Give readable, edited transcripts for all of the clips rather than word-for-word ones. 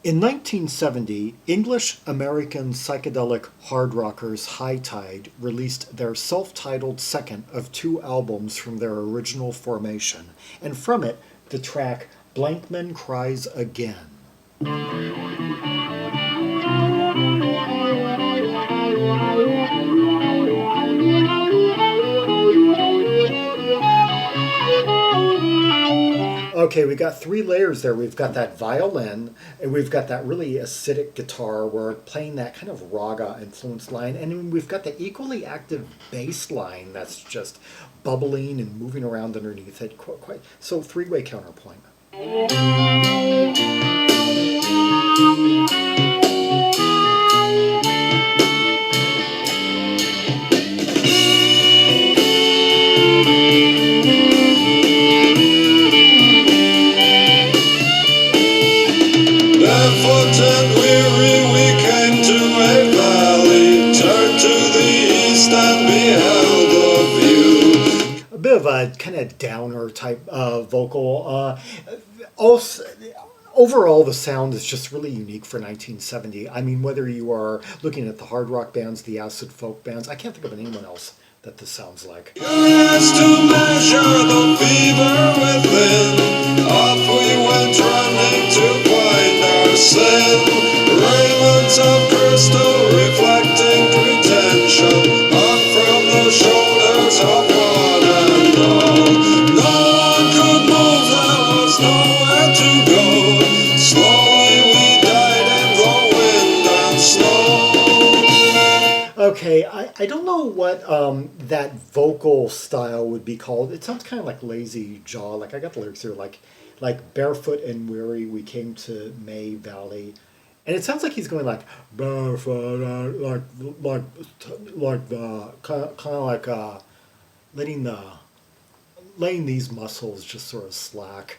In 1970, English-American psychedelic hard rockers High Tide released their self-titled second of two albums from their original formation, and from it, the track Blankman Cries Again. Okay, we got three layers there. We've got that violin, and we've got that really acidic guitar. We're playing that kind of raga influenced line, and then we've got the equally active bass line that's just bubbling and moving around underneath it. Quite so three-way counterpoint. Barefoot and weary we came to a valley, turned to the east and beheld a view. A bit of a kind of downer type vocal. Also, overall, the sound is just really unique for 1970. I mean, whether you are looking at the hard rock bands, the acid folk bands, I can't think of anyone else that this sounds like. Curious to measure the fever within, off we went running to find our sin. Raiments of crystal reflecting pretension, hung from the shoulders of one and all. No one could move, there was nowhere to go. Slowly we died in the wind and snow. Okay, I don't know what that vocal style would be called. It sounds kind of like lazy jaw. Like I got the lyrics here, like barefoot and weary, we came to May Valley, and it sounds like he's going like barefoot, like the kind of like letting the laying these muscles just sort of slack.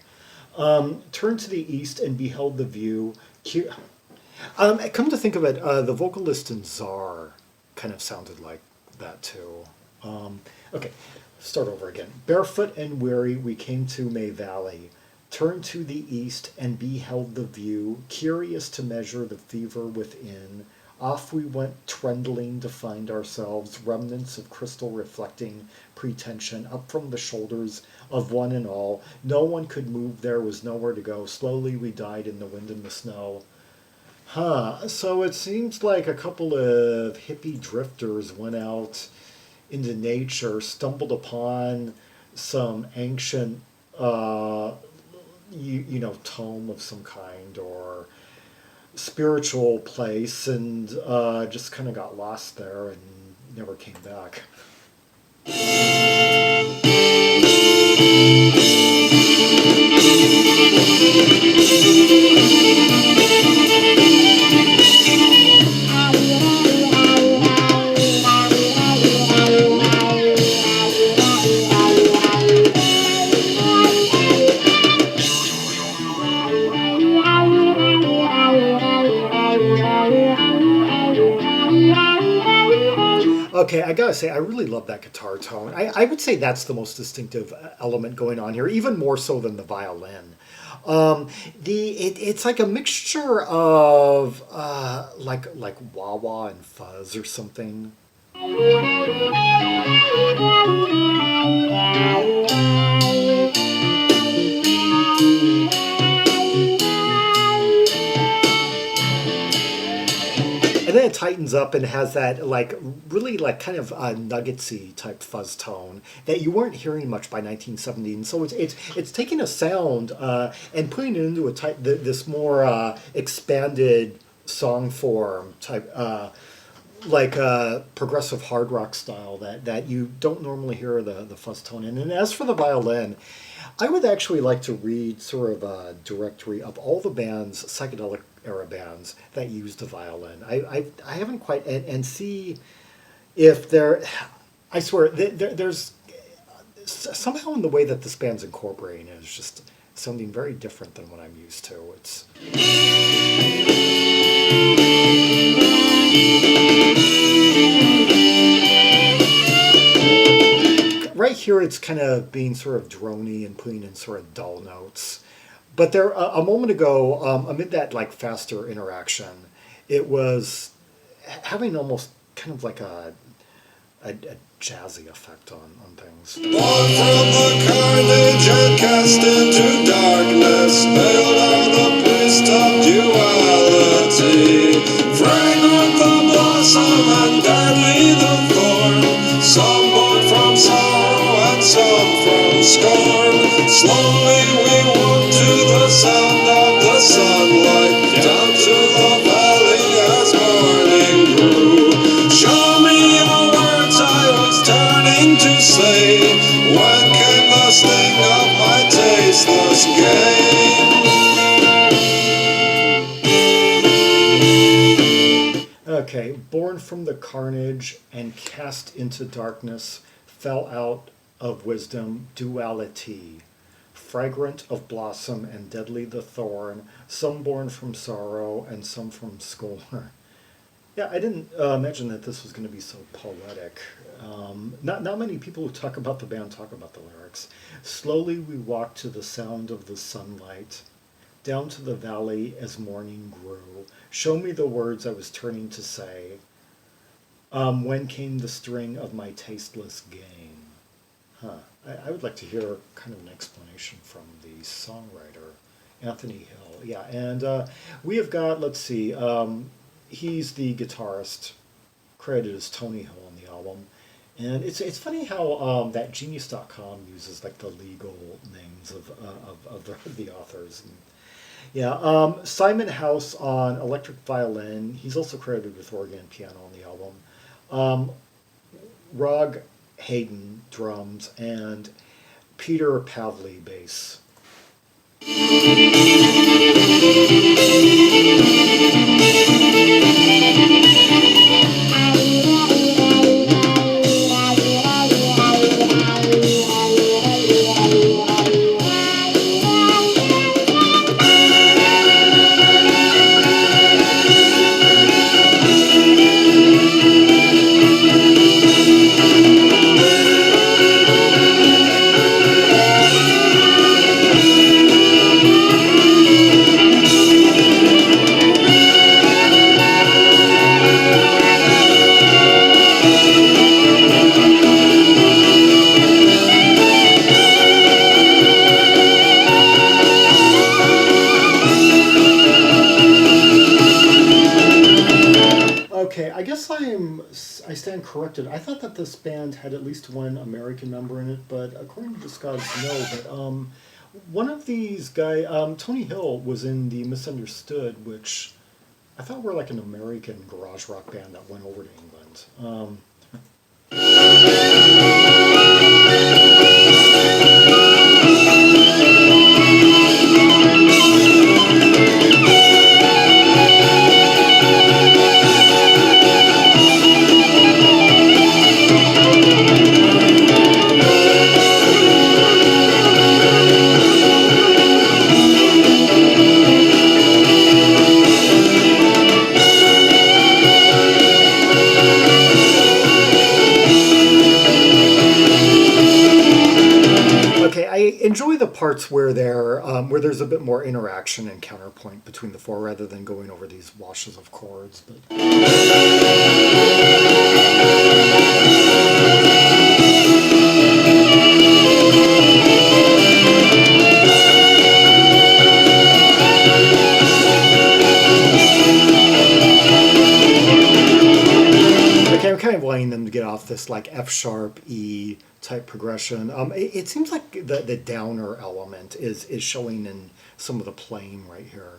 Turned to the east and beheld the view. Come to think of it, the vocalist in Czar kind of sounded like that too. Okay, start over again. Barefoot and weary, we came to May Valley, turned to the east and beheld the view, curious to measure the fever within. Off we went trundling to find ourselves, remnants of crystal reflecting pretension, up from the shoulders of one and all. No one could move, there was nowhere to go. Slowly we died in the wind and the snow. Huh. So it seems like a couple of hippie drifters went out into nature, stumbled upon some ancient, tome of some kind or spiritual place, and just kind of got lost there and never came back. Okay, I gotta say, I really love that guitar tone. I would say that's the most distinctive element going on here, even more so than the violin. It's like a mixture of like wah wah and fuzz or something. And then it tightens up and has that like really like kind of nuggetsy type fuzz tone that you weren't hearing much by 1970. And so it's taking a sound and putting it into a type this more expanded song form type like a progressive hard rock style that you don't normally hear the fuzz tone in. And as for the violin, I would actually like to read sort of a directory of all the bands, psychedelic era bands, that use the violin. I haven't quite, and see if there, I swear, there's somehow in the way that this band's incorporating it is just sounding very different than what I'm used to. It's. Right here, it's kind of being sort of drony and putting in sort of dull notes. But there, a moment ago, amid that like faster interaction, it was having almost kind of like a jazzy effect on things. Born from the carnage and cast into darkness, veiled are the priest of duality. Fragrant the blossom and deadly the thorn, some born from sorrow and some from scorn. Slowly we walk to the sound of the sunlight, down to the valley as morning grew. Show me your words, I was turning to say, when came the sting of my tasteless game? Okay, born from the carnage and cast into darkness, fell out of wisdom, duality. Fragrant of blossom and deadly the thorn, some born from sorrow and some from scorn. Yeah, I didn't imagine that this was going to be so poetic. Not many people who talk about the band talk about the lyrics. Slowly we walked to the sound of the sunlight, down to the valley as morning grew. Show me the words I was turning to say. When came the string of my tasteless game? Huh. I would like to hear kind of an explanation from the songwriter, Anthony Hill. Yeah, and we have got, let's see, he's the guitarist, credited as Tony Hill on the album. And it's funny how that Genius.com uses like the legal names of the authors. And, yeah, Simon House on electric violin. He's also credited with organ and piano on the album. Rog Hadden drums and Peter Pavli bass. Okay, I guess I stand corrected. I thought that this band had at least one American member in it, but according to Discogs, no. But one of these guys, Tony Hill, was in the Misunderstood, which I thought were like an American garage rock band that went over to England. I enjoy the parts where where there's a bit more interaction and counterpoint between the four rather than going over these washes of chords. But okay, I'm kind of wanting them to get off this like F sharp E type progression. It seems like the downer element is showing in some of the playing right here.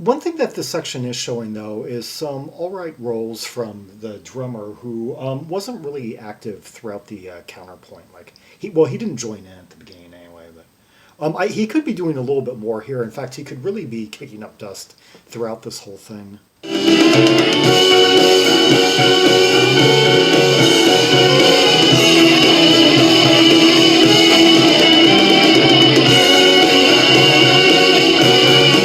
One thing that this section is showing, though, is some all right rolls from the drummer who wasn't really active throughout the counterpoint. Like he didn't join in at the beginning anyway, but he could be doing a little bit more here. In fact, he could really be kicking up dust throughout this whole thing.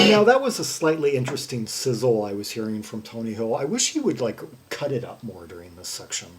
Now that was a slightly interesting sizzle I was hearing from Tony Hill. I wish he would like cut it up more during this section.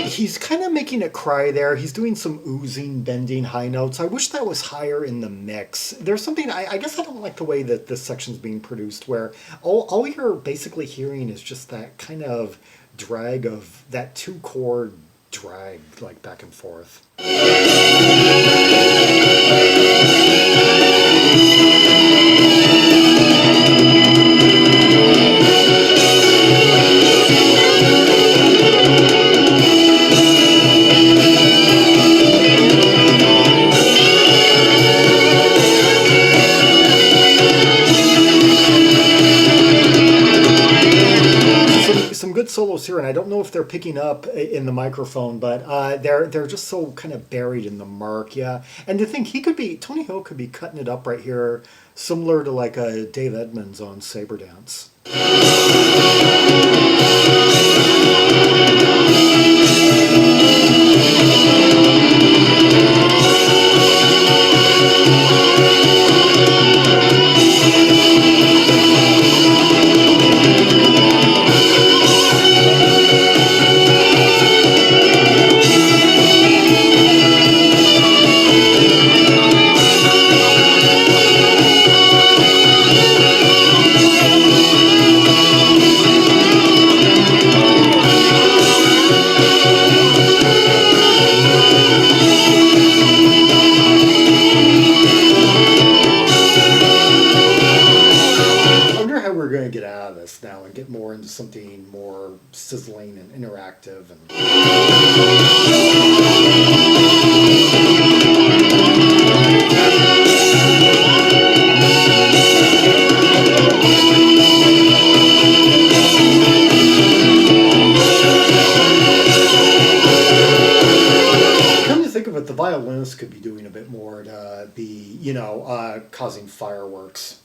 He's kind of making it cry there. He's doing some oozing, bending high notes. I wish that was higher in the mix. There's something, I guess I don't like the way that this section's being produced, where all you're basically hearing is just that kind of drag of that 2-chord drag, like back and forth. Some good solos here, and I don't know if they're picking up in the microphone, but they're just so kind of buried in the murk, yeah. And to think Tony Hill could be cutting it up right here, similar to like a Dave Edmunds on Saber Dance. We're going to get out of this now and get more into something more sizzling and interactive and come to think of it, the violinist could be doing a bit more to be, causing fireworks.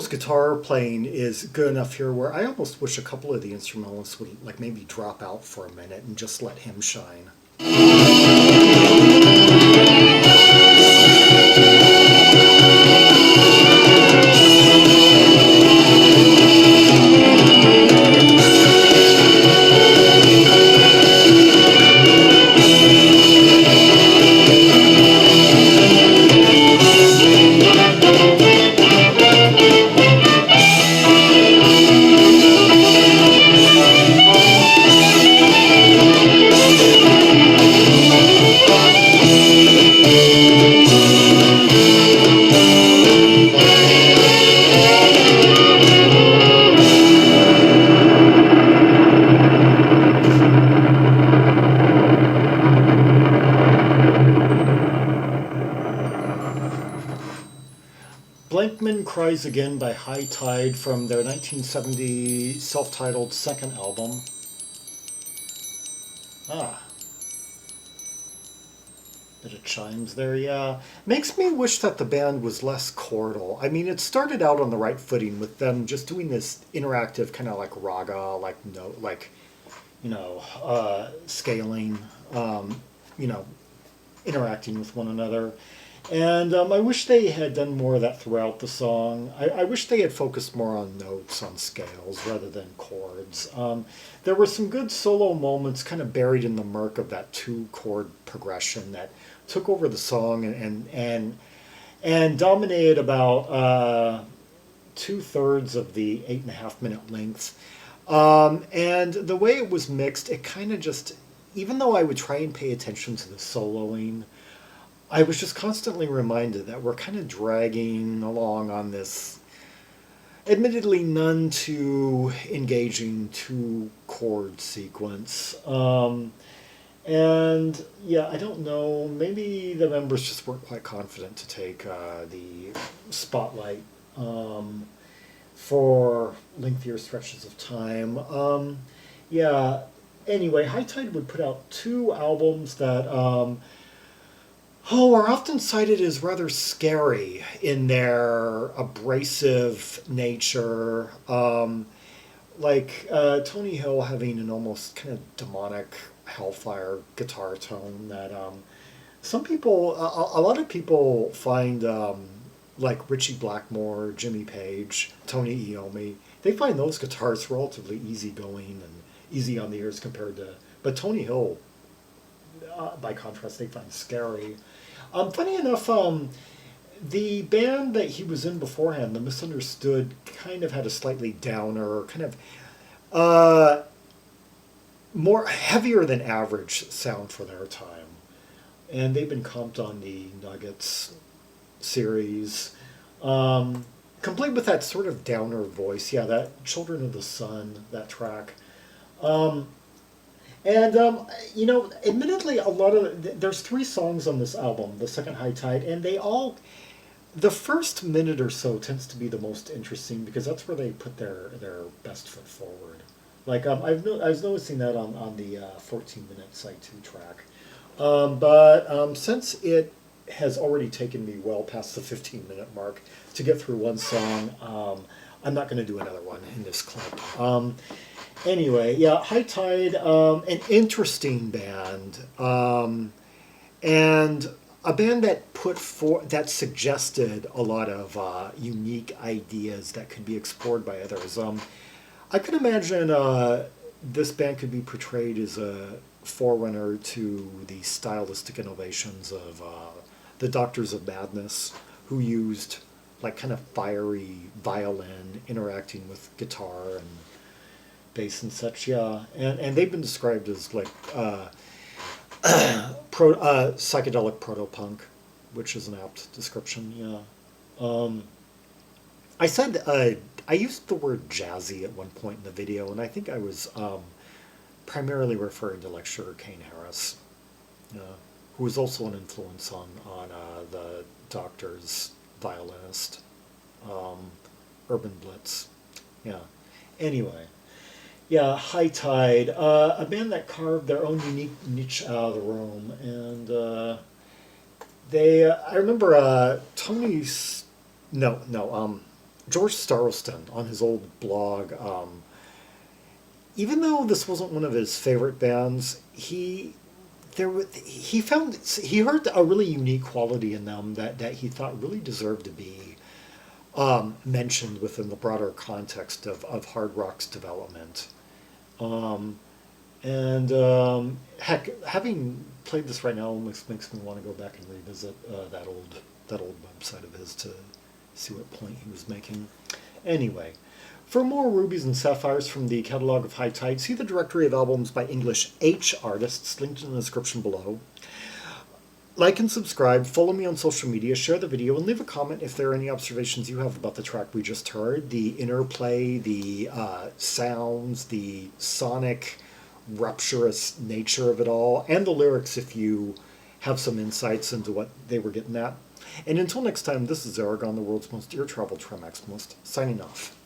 Guitar playing is good enough here where I almost wish a couple of the instrumentalists would like maybe drop out for a minute and just let him shine. Blankman Cries Again by High Tide from their 1970 self-titled second album. Bit of chimes there, yeah. Makes me wish that the band was less chordal. I mean, it started out on the right footing with them just doing this interactive kind of like raga, like note, like, scaling, interacting with one another. And I wish they had done more of that throughout the song. I wish they had focused more on notes, on scales, rather than chords. There were some good solo moments kind of buried in the murk of that two chord progression that took over the song and dominated about 2/3 of the 8.5 minute length. And the way it was mixed, it kind of just, even though I would try and pay attention to the soloing, I was just constantly reminded that we're kind of dragging along on this admittedly none too engaging two chord sequence. And yeah, I don't know, maybe the members just weren't quite confident to take the spotlight for lengthier stretches of time. Yeah, anyway, High Tide would put out two albums that are often cited as rather scary in their abrasive nature. Tony Hill having an almost kind of demonic hellfire guitar tone that some people, a lot of people find, like Ritchie Blackmore, Jimmy Page, Tony Iommi, they find those guitars relatively easygoing and easy on the ears compared to, but Tony Hill, by contrast, they find scary. Funny enough, the band that he was in beforehand, The Misunderstood, kind of had a slightly downer, kind of more heavier than average sound for their time. And they've been comped on the Nuggets series. Complete with that sort of downer voice. Yeah, that Children of the Sun, that track. Admittedly, a lot of there's 3 songs on this album, the second High Tide, and they all, the first minute or so tends to be the most interesting because that's where they put their best foot forward. Like I was noticing that on the 14-minute Side 2 track, but since it has already taken me well past the 15-minute mark to get through one song, I'm not going to do another one in this clip. Anyway, yeah, High Tide, an interesting band, and a band that that suggested a lot of unique ideas that could be explored by others. I could imagine this band could be portrayed as a forerunner to the stylistic innovations of the Doctors of Madness, who used like kind of fiery violin interacting with guitar and bass and such, yeah, and they've been described as like psychedelic proto-punk, which is an apt description, yeah. I said I used the word jazzy at one point in the video, and I think I was primarily referring to like Sugarcane Harris, who was also an influence on the Doctor's violinist, Urban Blitz, yeah. Anyway. Yeah, High Tide, a band that carved their own unique niche out of the room, and I remember George Starlston on his old blog, even though this wasn't one of his favorite bands, he heard a really unique quality in them that he thought really deserved to be mentioned within the broader context of hard rock's development. Heck, having played this right now makes me want to go back and revisit that old website of his to see what point he was making. Anyway, for more rubies and sapphires from the catalog of High Tide, see the directory of albums by English H artists linked in the description below. Like and subscribe, follow me on social media, share the video, and leave a comment if there are any observations you have about the track we just heard, the interplay, the sounds, the sonic, rapturous nature of it all, and the lyrics if you have some insights into what they were getting at. And until next time, this is Zaragon, the world's most ear-traveled Tremaximalist, signing off.